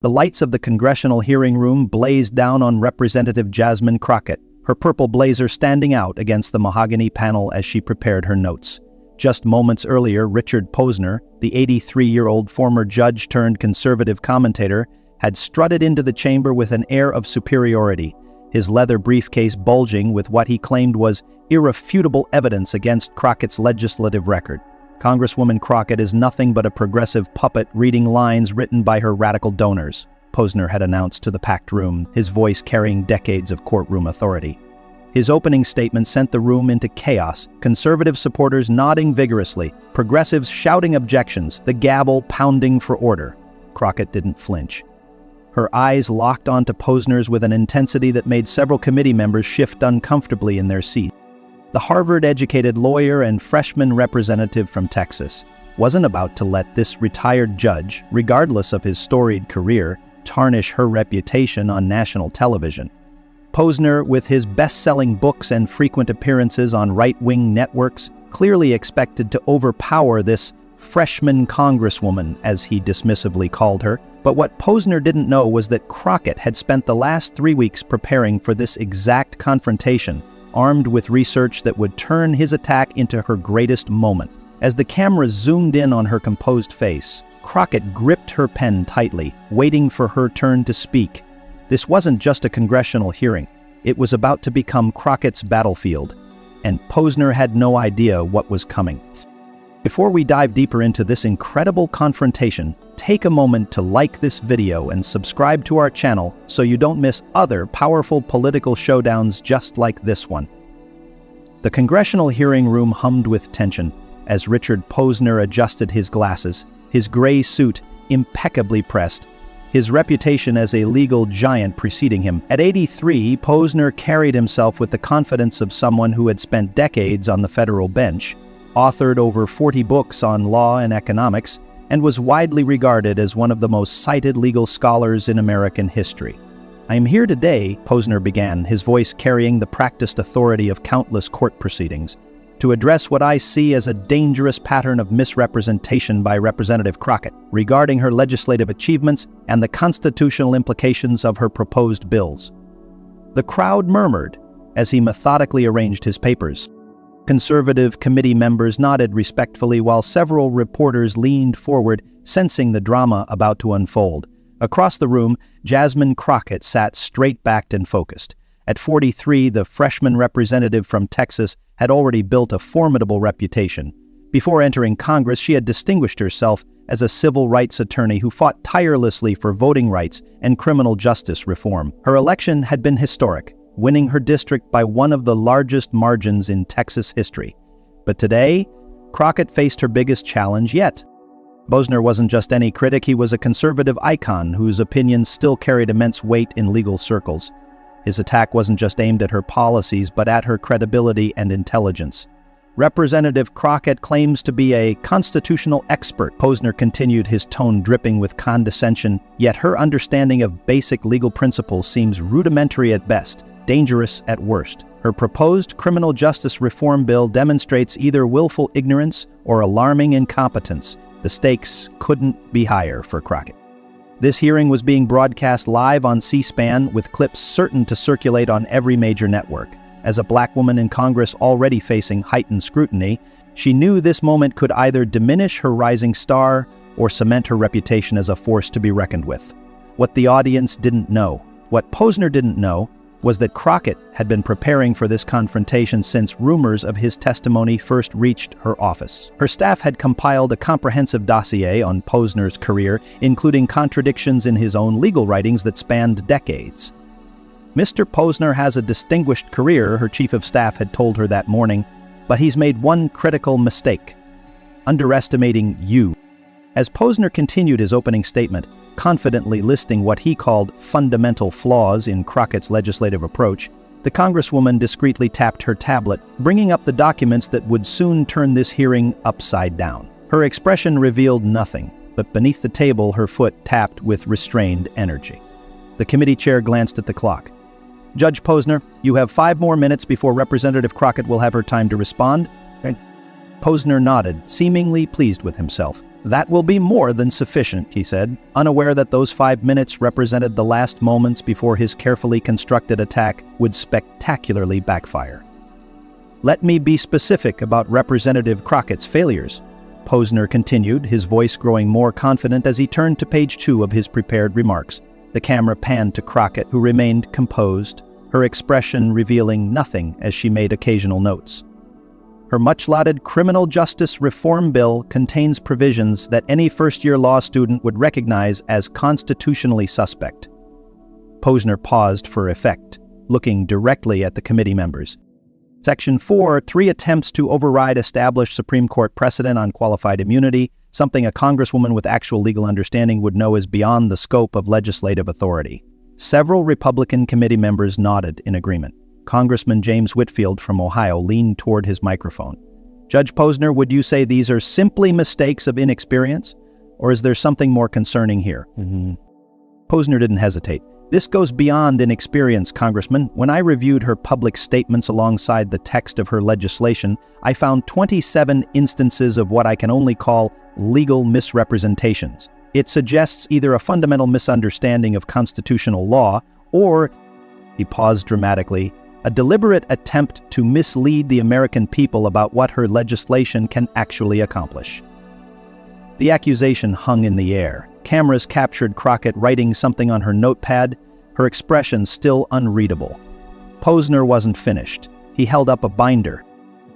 The lights of the congressional hearing room blazed down on Representative Jasmine Crockett, her purple blazer standing out against the mahogany panel as she prepared her notes. Just moments earlier, Richard Posner, the 83-year-old former judge-turned-conservative commentator, had strutted into the chamber with an air of superiority, his leather briefcase bulging with what he claimed was irrefutable evidence against Crockett's legislative record. Congresswoman Crockett is nothing but a progressive puppet reading lines written by her radical donors, Posner had announced to the packed room, his voice carrying decades of courtroom authority. His opening statement sent the room into chaos, conservative supporters nodding vigorously, progressives shouting objections, the gavel pounding for order. Crockett didn't flinch. Her eyes locked onto Posner's with an intensity that made several committee members shift uncomfortably in their seats. The Harvard-educated lawyer and freshman representative from Texas wasn't about to let this retired judge, regardless of his storied career, tarnish her reputation on national television. Posner, with his best-selling books and frequent appearances on right-wing networks, clearly expected to overpower this freshman congresswoman, as he dismissively called her. But what Posner didn't know was that Crockett had spent the last 3 weeks preparing for this exact confrontation, armed with research that would turn his attack into her greatest moment. As the camera zoomed in on her composed face, Crockett gripped her pen tightly, waiting for her turn to speak. This wasn't just a congressional hearing. It was about to become Crockett's battlefield, and Posner had no idea what was coming. Before we dive deeper into this incredible confrontation, take a moment to like this video and subscribe to our channel so you don't miss other powerful political showdowns just like this one. The congressional hearing room hummed with tension as Richard Posner adjusted his glasses, his gray suit impeccably pressed, his reputation as a legal giant preceding him. At 83, Posner carried himself with the confidence of someone who had spent decades on the federal bench, authored over 40 books on law and economics, and was widely regarded as one of the most cited legal scholars in American history. "I am here today," Posner began, his voice carrying the practiced authority of countless court proceedings, "to address what I see as a dangerous pattern of misrepresentation by Representative Crockett regarding her legislative achievements and the constitutional implications of her proposed bills." The crowd murmured as he methodically arranged his papers. Conservative committee members nodded respectfully while several reporters leaned forward, sensing the drama about to unfold. Across the room, Jasmine Crockett sat straight-backed and focused. At 43, the freshman representative from Texas had already built a formidable reputation. Before entering Congress, she had distinguished herself as a civil rights attorney who fought tirelessly for voting rights and criminal justice reform. Her election had been historic, winning her district by one of the largest margins in Texas history. But today, Crockett faced her biggest challenge yet. Posner wasn't just any critic, he was a conservative icon whose opinions still carried immense weight in legal circles. His attack wasn't just aimed at her policies, but at her credibility and intelligence. Representative Crockett claims to be a constitutional expert. Posner continued, his tone dripping with condescension, yet her understanding of basic legal principles seems rudimentary at best, dangerous at worst. Her proposed criminal justice reform bill demonstrates either willful ignorance or alarming incompetence. The stakes couldn't be higher for Crockett. This hearing was being broadcast live on C-SPAN, with clips certain to circulate on every major network. As a black woman in Congress already facing heightened scrutiny, she knew this moment could either diminish her rising star or cement her reputation as a force to be reckoned with. What the audience didn't know, what Posner didn't know, was that Crockett had been preparing for this confrontation since rumors of his testimony first reached her office. Her staff had compiled a comprehensive dossier on Posner's career, including contradictions in his own legal writings that spanned decades. "Mr. Posner has a distinguished career," her chief of staff had told her that morning, "but he's made one critical mistake: underestimating you." As Posner continued his opening statement, confidently listing what he called fundamental flaws in Crockett's legislative approach, the Congresswoman discreetly tapped her tablet, bringing up the documents that would soon turn this hearing upside down. Her expression revealed nothing, but beneath the table her foot tapped with restrained energy. The committee chair glanced at the clock. "Judge Posner, you have 5 more minutes before Representative Crockett will have her time to respond." Posner nodded, seemingly pleased with himself. "That will be more than sufficient," he said, unaware that those 5 minutes represented the last moments before his carefully constructed attack would spectacularly backfire. "Let me be specific about Representative Crockett's failures," Posner continued, his voice growing more confident as he turned to page 2 of his prepared remarks. The camera panned to Crockett, who remained composed, her expression revealing nothing as she made occasional notes. "Her much-lauded criminal justice reform bill contains provisions that any first-year law student would recognize as constitutionally suspect." Posner paused for effect, looking directly at the committee members. Section 4, 3 attempts to override established Supreme Court precedent on qualified immunity, something a congresswoman with actual legal understanding would know is beyond the scope of legislative authority. Several Republican committee members nodded in agreement. Congressman James Whitfield from Ohio leaned toward his microphone. "Judge Posner, would you say these are simply mistakes of inexperience, or is there something more concerning here?" Posner didn't hesitate. "This goes beyond inexperience, Congressman. When I reviewed her public statements alongside the text of her legislation, I found 27 instances of what I can only call legal misrepresentations. It suggests either a fundamental misunderstanding of constitutional law or," he paused dramatically, "a deliberate attempt to mislead the American people about what her legislation can actually accomplish." The accusation hung in the air. Cameras captured Crockett writing something on her notepad, her expression still unreadable. Posner wasn't finished. He held up a binder.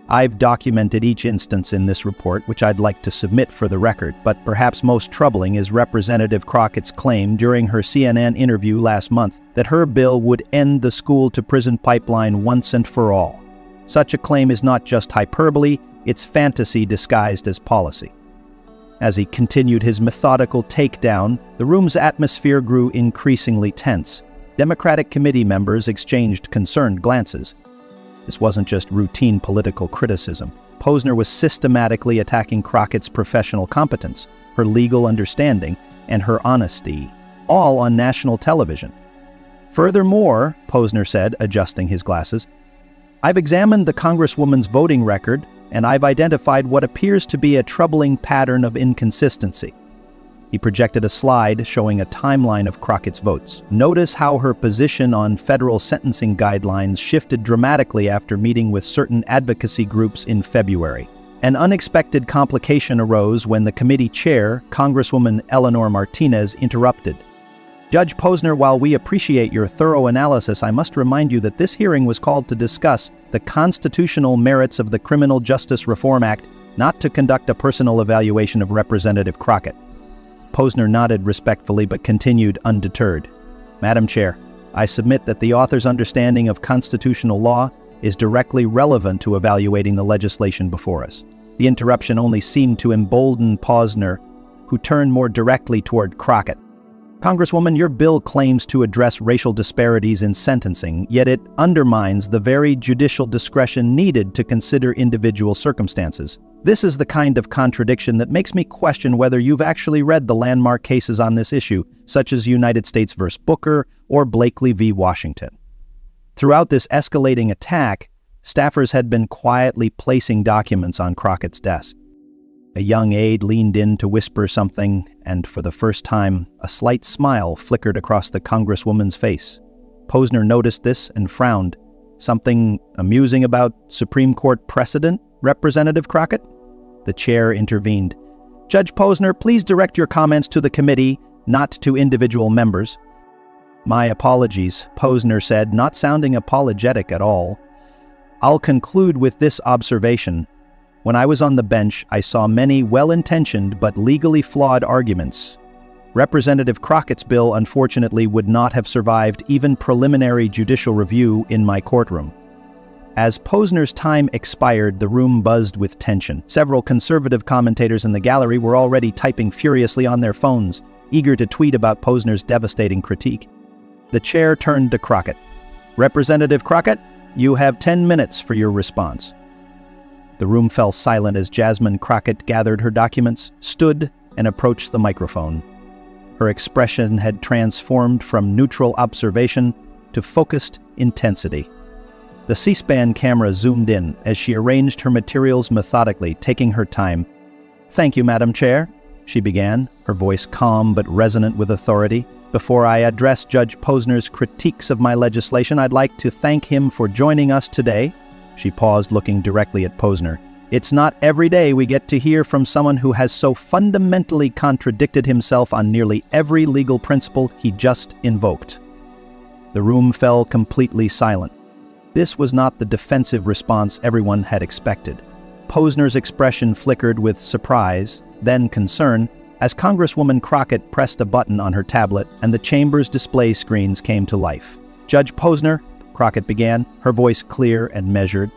"I've documented each instance in this report, which I'd like to submit for the record, but perhaps most troubling is Representative Crockett's claim during her CNN interview last month that her bill would end the school-to-prison pipeline once and for all. Such a claim is not just hyperbole, it's fantasy disguised as policy." As he continued his methodical takedown, the room's atmosphere grew increasingly tense. Democratic committee members exchanged concerned glances. This wasn't just routine political criticism. Posner was systematically attacking Crockett's professional competence, her legal understanding, and her honesty, all on national television. "Furthermore," Posner said, adjusting his glasses, "I've examined the Congresswoman's voting record, and I've identified what appears to be a troubling pattern of inconsistency." He projected a slide showing a timeline of Crockett's votes. "Notice how her position on federal sentencing guidelines shifted dramatically after meeting with certain advocacy groups in February. An unexpected complication arose when the committee chair, Congresswoman Eleanor Martinez, interrupted. Judge Posner, while we appreciate your thorough analysis, I must remind you that this hearing was called to discuss the constitutional merits of the Criminal Justice Reform Act, not to conduct a personal evaluation of Representative Crockett." Posner nodded respectfully but continued undeterred. "Madam Chair, I submit that the author's understanding of constitutional law is directly relevant to evaluating the legislation before us." The interruption only seemed to embolden Posner, who turned more directly toward Crockett. "Congresswoman, your bill claims to address racial disparities in sentencing, yet it undermines the very judicial discretion needed to consider individual circumstances. This is the kind of contradiction that makes me question whether you've actually read the landmark cases on this issue, such as United States v. Booker or Blakely v. Washington." Throughout this escalating attack, staffers had been quietly placing documents on Crockett's desk. A young aide leaned in to whisper something, and for the first time, a slight smile flickered across the Congresswoman's face. Posner noticed this and frowned. "Something amusing about Supreme Court precedent, Representative Crockett?" The chair intervened. "Judge Posner, please direct your comments to the committee, not to individual members." "My apologies," Posner said, not sounding apologetic at all. "I'll conclude with this observation. When I was on the bench, I saw many well-intentioned but legally flawed arguments. Representative Crockett's bill, unfortunately, would not have survived even preliminary judicial review in my courtroom." As Posner's time expired, the room buzzed with tension. Several conservative commentators in the gallery were already typing furiously on their phones, eager to tweet about Posner's devastating critique. The chair turned to Crockett. "Representative Crockett, you have 10 minutes for your response." The room fell silent as Jasmine Crockett gathered her documents, stood, and approached the microphone. Her expression had transformed from neutral observation to focused intensity. The C-SPAN camera zoomed in as she arranged her materials methodically, taking her time. "Thank you, Madam Chair. she began, her voice calm but resonant with authority. Before I address Judge Posner's critiques of my legislation, I'd like to thank him for joining us today. She paused, looking directly at Posner. It's not every day we get to hear from someone who has so fundamentally contradicted himself on nearly every legal principle he just invoked. The room fell completely silent. This was not the defensive response everyone had expected. Posner's expression flickered with surprise, then concern, as Congresswoman Crockett pressed a button on her tablet and the chamber's display screens came to life. Judge Posner, Crockett began, her voice clear and measured,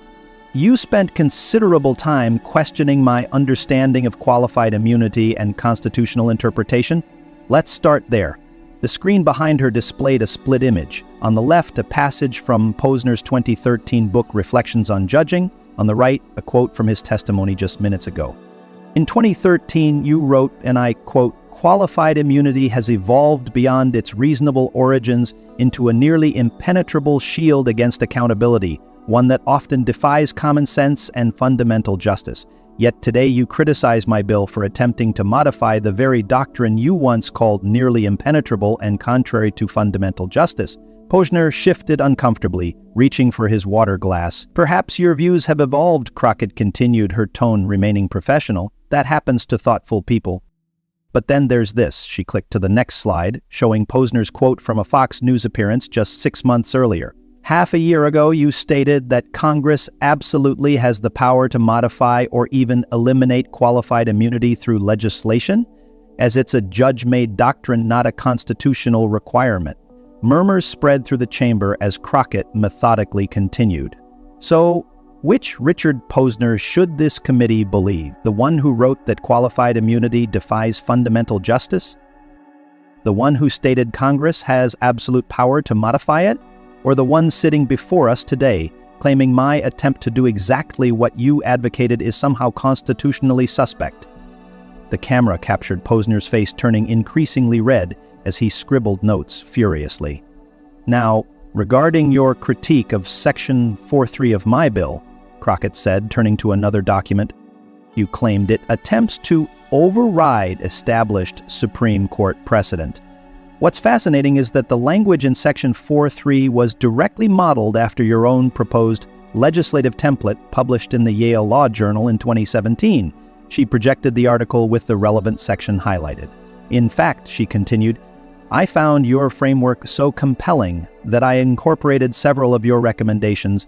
you spent considerable time questioning my understanding of qualified immunity and constitutional interpretation. Let's start there. The screen behind her displayed a split image. On the left, a passage from Posner's 2013 book Reflections on Judging. On the right, a quote from his testimony just minutes ago. In 2013, you wrote, and I quote, "Qualified immunity has evolved beyond its reasonable origins into a nearly impenetrable shield against accountability, one that often defies common sense and fundamental justice. Yet today you criticize my bill for attempting to modify the very doctrine you once called nearly impenetrable and contrary to fundamental justice." Posner shifted uncomfortably, reaching for his water glass. Perhaps your views have evolved, Crockett continued, her tone remaining professional. That happens to thoughtful people. But then there's this. She clicked to the next slide, showing Posner's quote from a Fox News appearance just 6 months earlier. Half a year ago, you stated that Congress absolutely has the power to modify or even eliminate qualified immunity through legislation, as it's a judge-made doctrine, not a constitutional requirement. Murmurs spread through the chamber as Crockett methodically continued. So, which Richard Posner should this committee believe? The one who wrote that qualified immunity defies fundamental justice? The one who stated Congress has absolute power to modify it? Or the one sitting before us today, claiming my attempt to do exactly what you advocated is somehow constitutionally suspect? The camera captured Posner's face turning increasingly red as he scribbled notes furiously. Now, regarding your critique of Section 4.3 of my bill, Crockett said, turning to another document, you claimed it attempts to override established Supreme Court precedent. What's fascinating is that the language in Section 4.3 was directly modeled after your own proposed legislative template published in the Yale Law Journal in 2017. She projected the article with the relevant section highlighted. In fact, she continued, I found your framework so compelling that I incorporated several of your recommendations.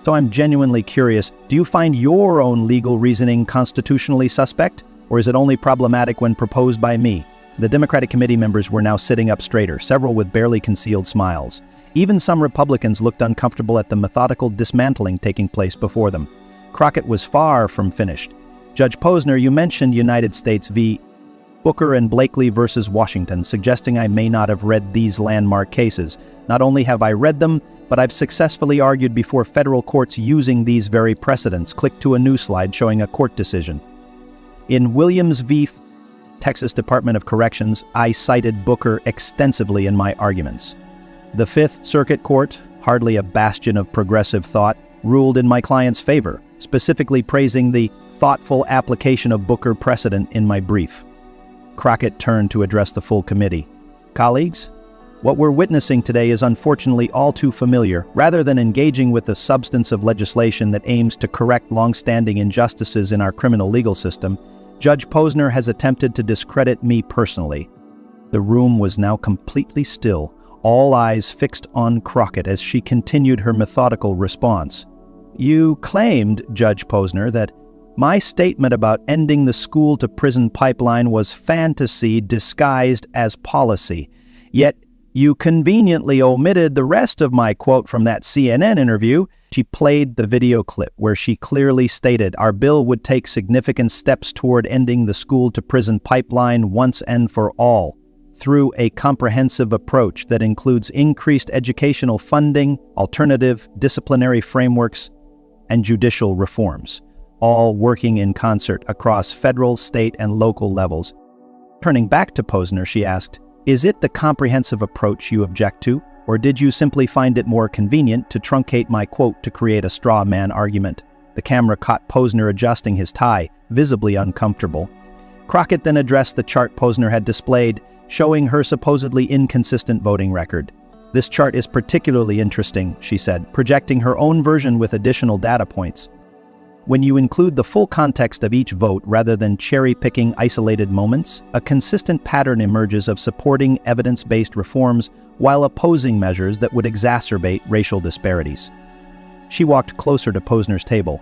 So I'm genuinely curious, do you find your own legal reasoning constitutionally suspect, or is it only problematic when proposed by me? The Democratic committee members were now sitting up straighter, several with barely concealed smiles. Even some Republicans looked uncomfortable at the methodical dismantling taking place before them. Crockett was far from finished. Judge Posner, you mentioned United States v. Booker and Blakely versus Washington, suggesting I may not have read these landmark cases. Not only have I read them, but I've successfully argued before federal courts using these very precedents. Click to a new slide showing a court decision. In Williams v. Texas Department of Corrections, I cited Booker extensively in my arguments. The Fifth Circuit Court, hardly a bastion of progressive thought, ruled in my client's favor, specifically praising the thoughtful application of Booker precedent in my brief. Crockett turned to address the full committee. Colleagues, what we're witnessing today is unfortunately all too familiar. Rather than engaging with the substance of legislation that aims to correct long-standing injustices in our criminal legal system, Judge Posner has attempted to discredit me personally. The room was now completely still, all eyes fixed on Crockett as she continued her methodical response. You claimed, Judge Posner, that my statement about ending the school-to-prison pipeline was fantasy disguised as policy. Yet, you conveniently omitted the rest of my quote from that CNN interview. She played the video clip where she clearly stated our bill would take significant steps toward ending the school-to-prison pipeline once and for all, through a comprehensive approach that includes increased educational funding, alternative disciplinary frameworks, and judicial reforms, all working in concert across federal, state, and local levels. Turning back to Posner, she asked, is it the comprehensive approach you object to, or did you simply find it more convenient to truncate my quote to create a straw man argument? The camera caught Posner adjusting his tie, visibly uncomfortable. Crockett then addressed the chart Posner had displayed, showing her supposedly inconsistent voting record. "This chart is particularly interesting," she said, projecting her own version with additional data points. "When you include the full context of each vote rather than cherry-picking isolated moments, a consistent pattern emerges of supporting evidence-based reforms while opposing measures that would exacerbate racial disparities." She walked closer to Posner's table.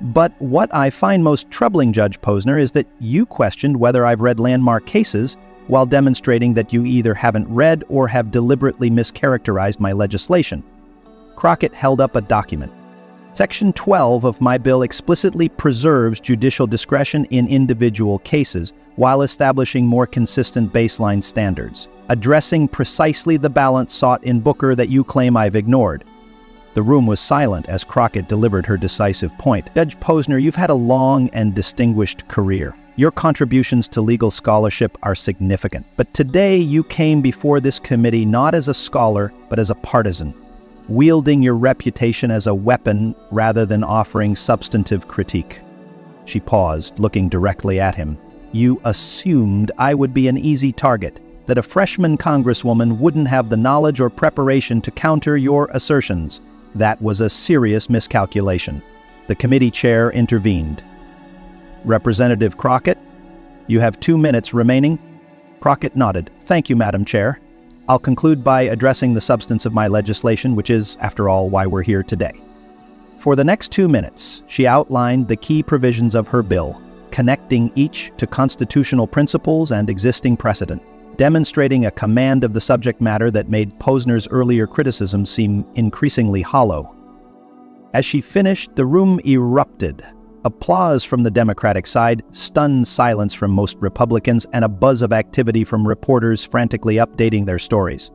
"But what I find most troubling, Judge Posner, is that you questioned whether I've read landmark cases while demonstrating that you either haven't read or have deliberately mischaracterized my legislation." Crockett held up a document. "Section 12 of my bill explicitly preserves judicial discretion in individual cases while establishing more consistent baseline standards, addressing precisely the balance sought in Booker that you claim I've ignored." The room was silent as Crockett delivered her decisive point. "Judge Posner, you've had a long and distinguished career. Your contributions to legal scholarship are significant. But today you came before this committee not as a scholar, but as a partisan, wielding your reputation as a weapon rather than offering substantive critique." She paused, looking directly at him. "You assumed I would be an easy target, that a freshman congresswoman wouldn't have the knowledge or preparation to counter your assertions. That was a serious miscalculation." The committee chair intervened. "Representative Crockett, you have 2 minutes remaining." Crockett nodded. "Thank you, Madam Chair. I'll conclude by addressing the substance of my legislation, which is, after all, why we're here today." For the next 2 minutes, she outlined the key provisions of her bill, connecting each to constitutional principles and existing precedent, demonstrating a command of the subject matter that made Posner's earlier criticism seem increasingly hollow. As she finished, the room erupted. Applause from the Democratic side, stunned silence from most Republicans, and a buzz of activity from reporters frantically updating their stories.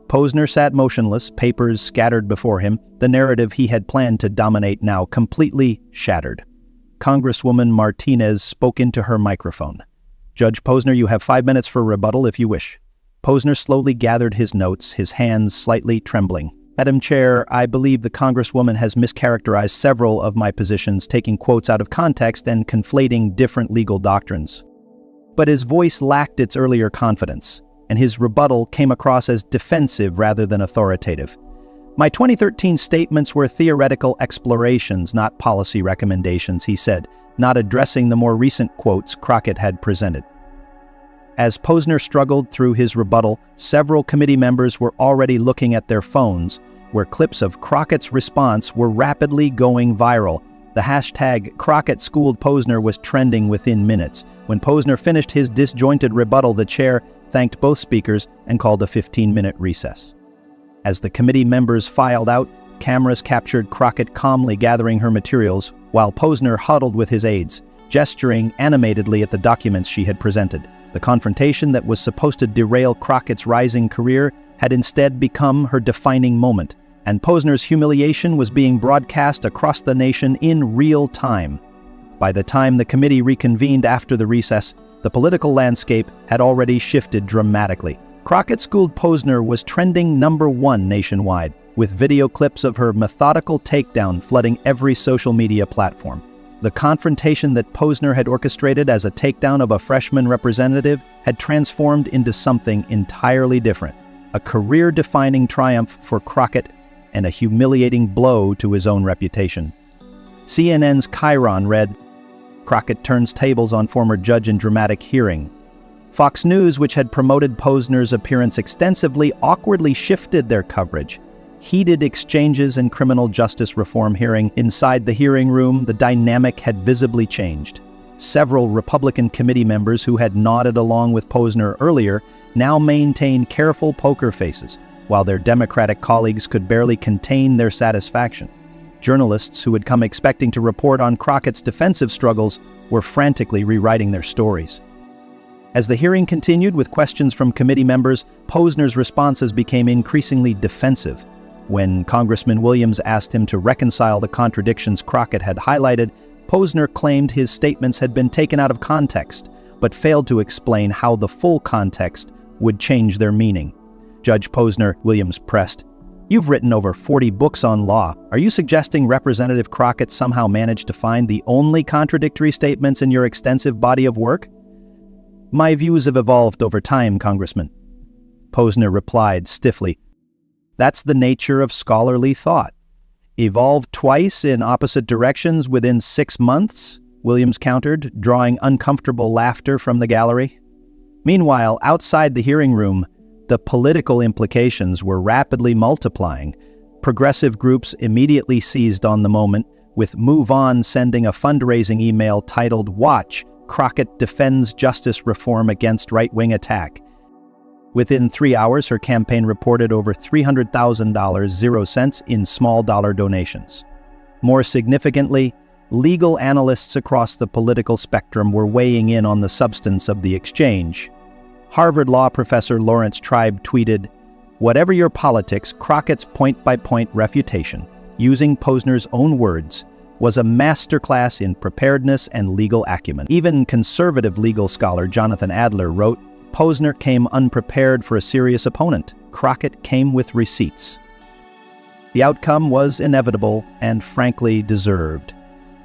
Posner sat motionless, papers scattered before him, the narrative he had planned to dominate now completely shattered. Congresswoman Martinez spoke into her microphone. "Judge Posner, you have 5 minutes for rebuttal if you wish." Posner slowly gathered his notes, his hands slightly trembling. "Madam Chair, I believe the Congresswoman has mischaracterized several of my positions, taking quotes out of context and conflating different legal doctrines." But his voice lacked its earlier confidence, and his rebuttal came across as defensive rather than authoritative. "My 2013 statements were theoretical explorations, not policy recommendations," he said, not addressing the more recent quotes Crockett had presented. As Posner struggled through his rebuttal, several committee members were already looking at their phones, where clips of Crockett's response were rapidly going viral. The hashtag Crockett Schooled Posner was trending within minutes. When Posner finished his disjointed rebuttal, the chair thanked both speakers and called a 15-minute recess. As the committee members filed out, cameras captured Crockett calmly gathering her materials, while Posner huddled with his aides, gesturing animatedly at the documents she had presented. The confrontation that was supposed to derail Crockett's rising career had instead become her defining moment, and Posner's humiliation was being broadcast across the nation in real time. By the time the committee reconvened after the recess, the political landscape had already shifted dramatically. Crockett Schooled Posner was trending #1 nationwide, with video clips of her methodical takedown flooding every social media platform. The confrontation that Posner had orchestrated as a takedown of a freshman representative had transformed into something entirely different, a career-defining triumph for Crockett and a humiliating blow to his own reputation. CNN's Chiron read, "Crockett turns tables on former judge in dramatic hearing." Fox News, which had promoted Posner's appearance extensively, awkwardly shifted their coverage. Heated exchanges in criminal justice reform hearing. Inside the hearing room, the dynamic had visibly changed. Several Republican committee members who had nodded along with Posner earlier now maintained careful poker faces, while their Democratic colleagues could barely contain their satisfaction. Journalists who had come expecting to report on Crockett's defensive struggles were frantically rewriting their stories. As the hearing continued with questions from committee members, Posner's responses became increasingly defensive. When Congressman Williams asked him to reconcile the contradictions Crockett had highlighted, Posner claimed his statements had been taken out of context, but failed to explain how the full context would change their meaning. "Judge Posner," Williams pressed, "you've written over 40 books on law. Are you suggesting Representative Crockett somehow managed to find the only contradictory statements in your extensive body of work?" "My views have evolved over time, Congressman." Posner replied stiffly, "That's the nature of scholarly thought." "Evolved twice in opposite directions within 6 months?" Williams countered, drawing uncomfortable laughter from the gallery. Meanwhile, outside the hearing room, the political implications were rapidly multiplying. Progressive groups immediately seized on the moment, with Move On sending a fundraising email titled, "Watch, Crockett Defends Justice Reform Against Right-Wing Attack." Within 3 hours, her campaign reported over $300,000 in small dollar donations. More significantly, legal analysts across the political spectrum were weighing in on the substance of the exchange. Harvard law professor Lawrence Tribe tweeted, "Whatever your politics, Crockett's point-by-point refutation, using Posner's own words, was a masterclass in preparedness and legal acumen." Even conservative legal scholar Jonathan Adler wrote, "Posner came unprepared for a serious opponent. Crockett came with receipts." The outcome was inevitable and frankly deserved.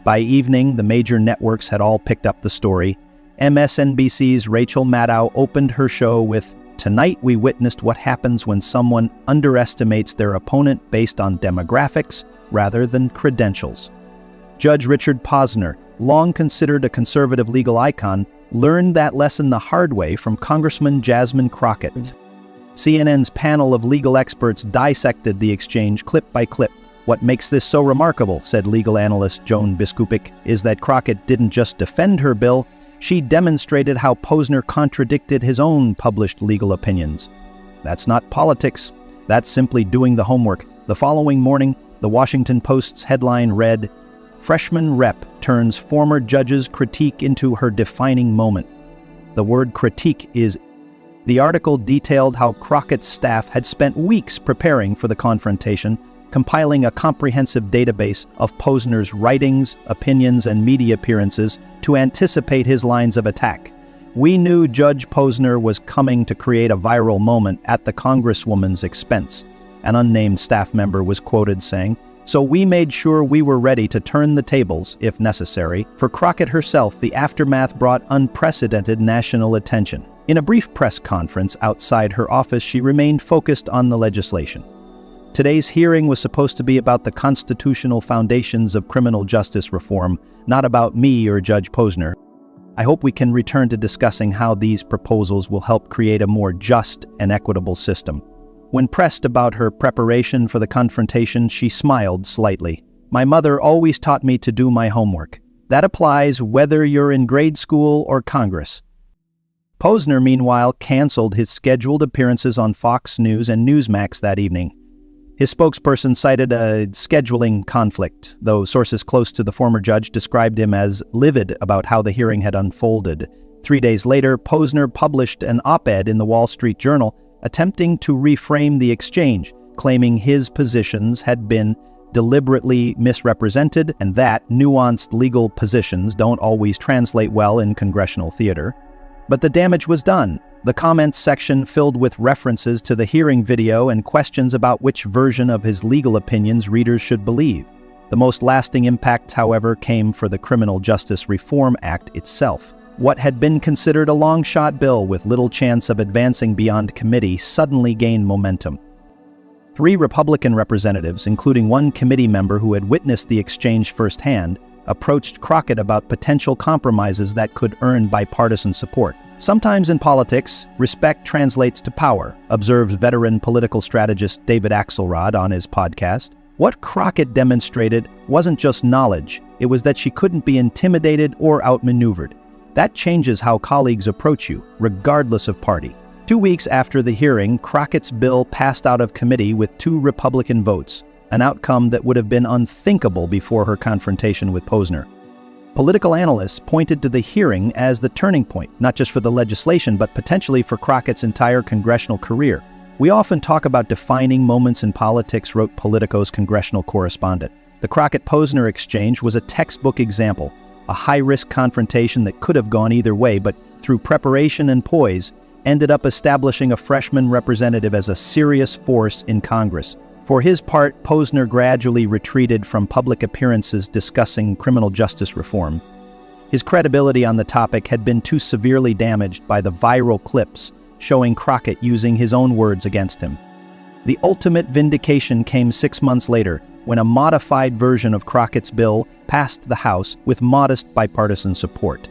By evening, the major networks had all picked up the story. MSNBC's Rachel Maddow opened her show with, "Tonight we witnessed what happens when someone underestimates their opponent based on demographics rather than credentials." Judge Richard Posner, long considered a conservative legal icon, learned that lesson the hard way from Congressman Jasmine Crockett. CNN's panel of legal experts dissected the exchange clip by clip. "What makes this so remarkable," said legal analyst Joan Biskupic, "is that Crockett didn't just defend her bill, she demonstrated how Posner contradicted his own published legal opinions." That's not politics. That's simply doing the homework. The following morning, the Washington Post's headline read, "Freshman rep turns former judge's critique into her defining moment." The word critique is. The article detailed how Crockett's staff had spent weeks preparing for the confrontation, compiling a comprehensive database of Posner's writings, opinions, and media appearances to anticipate his lines of attack. "We knew Judge Posner was coming to create a viral moment at the Congresswoman's expense," an unnamed staff member was quoted saying, "So we made sure we were ready to turn the tables, if necessary." For Crockett herself, the aftermath brought unprecedented national attention. In a brief press conference outside her office, she remained focused on the legislation. Today's hearing was supposed to be about the constitutional foundations of criminal justice reform, not about me or Judge Posner. I hope we can return to discussing how these proposals will help create a more just and equitable system. When pressed about her preparation for the confrontation, she smiled slightly. "My mother always taught me to do my homework. That applies whether you're in grade school or Congress." Posner, meanwhile, canceled his scheduled appearances on Fox News and Newsmax that evening. His spokesperson cited a scheduling conflict, though sources close to the former judge described him as livid about how the hearing had unfolded. 3 days later, Posner published an op-ed in the Wall Street Journal attempting to reframe the exchange, claiming his positions had been deliberately misrepresented and that nuanced legal positions don't always translate well in congressional theater. But the damage was done. The comments section filled with references to the hearing video and questions about which version of his legal opinions readers should believe. The most lasting impact, however, came for the Criminal Justice Reform Act itself. What had been considered a long-shot bill with little chance of advancing beyond committee suddenly gained momentum. 3 Republican representatives, including one committee member who had witnessed the exchange firsthand, approached Crockett about potential compromises that could earn bipartisan support. "Sometimes in politics, respect translates to power," observed veteran political strategist David Axelrod on his podcast. What Crockett demonstrated wasn't just knowledge, it was that she couldn't be intimidated or outmaneuvered. That changes how colleagues approach you, regardless of party. 2 weeks after the hearing, Crockett's bill passed out of committee with 2 Republican votes, an outcome that would have been unthinkable before her confrontation with Posner. Political analysts pointed to the hearing as the turning point, not just for the legislation, but potentially for Crockett's entire congressional career. "We often talk about defining moments in politics," wrote Politico's congressional correspondent. The Crockett-Posner exchange was a textbook example, a high-risk confrontation that could have gone either way, but through preparation and poise, ended up establishing a freshman representative as a serious force in Congress. For his part, Posner gradually retreated from public appearances discussing criminal justice reform. His credibility on the topic had been too severely damaged by the viral clips showing Crockett using his own words against him. The ultimate vindication came 6 months later, when a modified version of Crockett's bill passed the House with modest bipartisan support.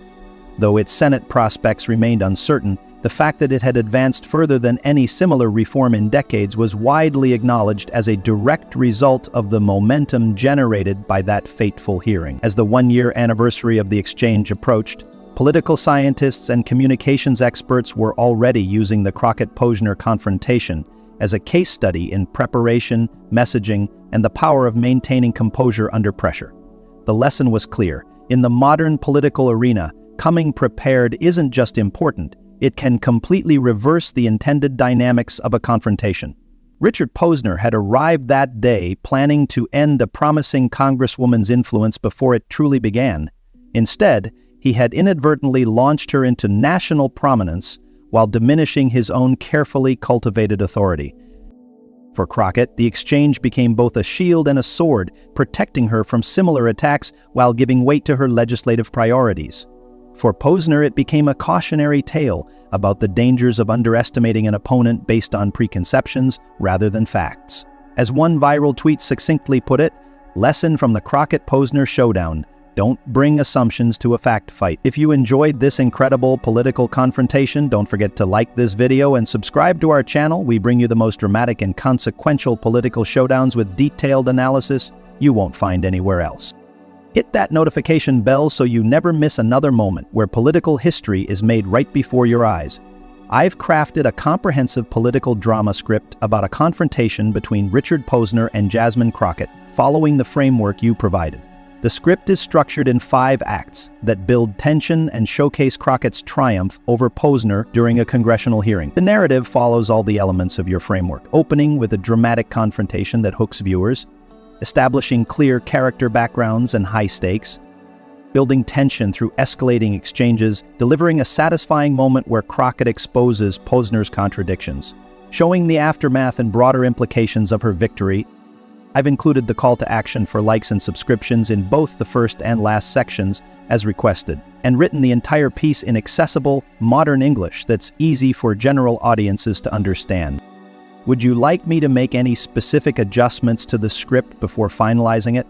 Though its Senate prospects remained uncertain, the fact that it had advanced further than any similar reform in decades was widely acknowledged as a direct result of the momentum generated by that fateful hearing. As the one-year anniversary of the exchange approached, political scientists and communications experts were already using the Crockett-Posner confrontation as a case study in preparation, messaging, and the power of maintaining composure under pressure. The lesson was clear. In the modern political arena, coming prepared isn't just important, it can completely reverse the intended dynamics of a confrontation. Richard Posner had arrived that day planning to end a promising Congresswoman's influence before it truly began. Instead, he had inadvertently launched her into national prominence while diminishing his own carefully cultivated authority. For Crockett, the exchange became both a shield and a sword, protecting her from similar attacks while giving weight to her legislative priorities. For Posner, it became a cautionary tale about the dangers of underestimating an opponent based on preconceptions rather than facts. As one viral tweet succinctly put it, lesson from the Crockett-Posner showdown: don't bring assumptions to a fact fight. If you enjoyed this incredible political confrontation, don't forget to like this video and subscribe to our channel. We bring you the most dramatic and consequential political showdowns with detailed analysis you won't find anywhere else. Hit that notification bell so you never miss another moment where political history is made right before your eyes. I've crafted a comprehensive political drama script about a confrontation between Richard Posner and Jasmine Crockett, following the framework you provided. The script is structured in 5 acts that build tension and showcase Crockett's triumph over Posner during a congressional hearing. The narrative follows all the elements of your framework, opening with a dramatic confrontation that hooks viewers, establishing clear character backgrounds and high stakes, building tension through escalating exchanges, delivering a satisfying moment where Crockett exposes Posner's contradictions, showing the aftermath and broader implications of her victory. I've included the call to action for likes and subscriptions in both the first and last sections as requested, and written the entire piece in accessible, modern English that's easy for general audiences to understand. Would you like me to make any specific adjustments to the script before finalizing it?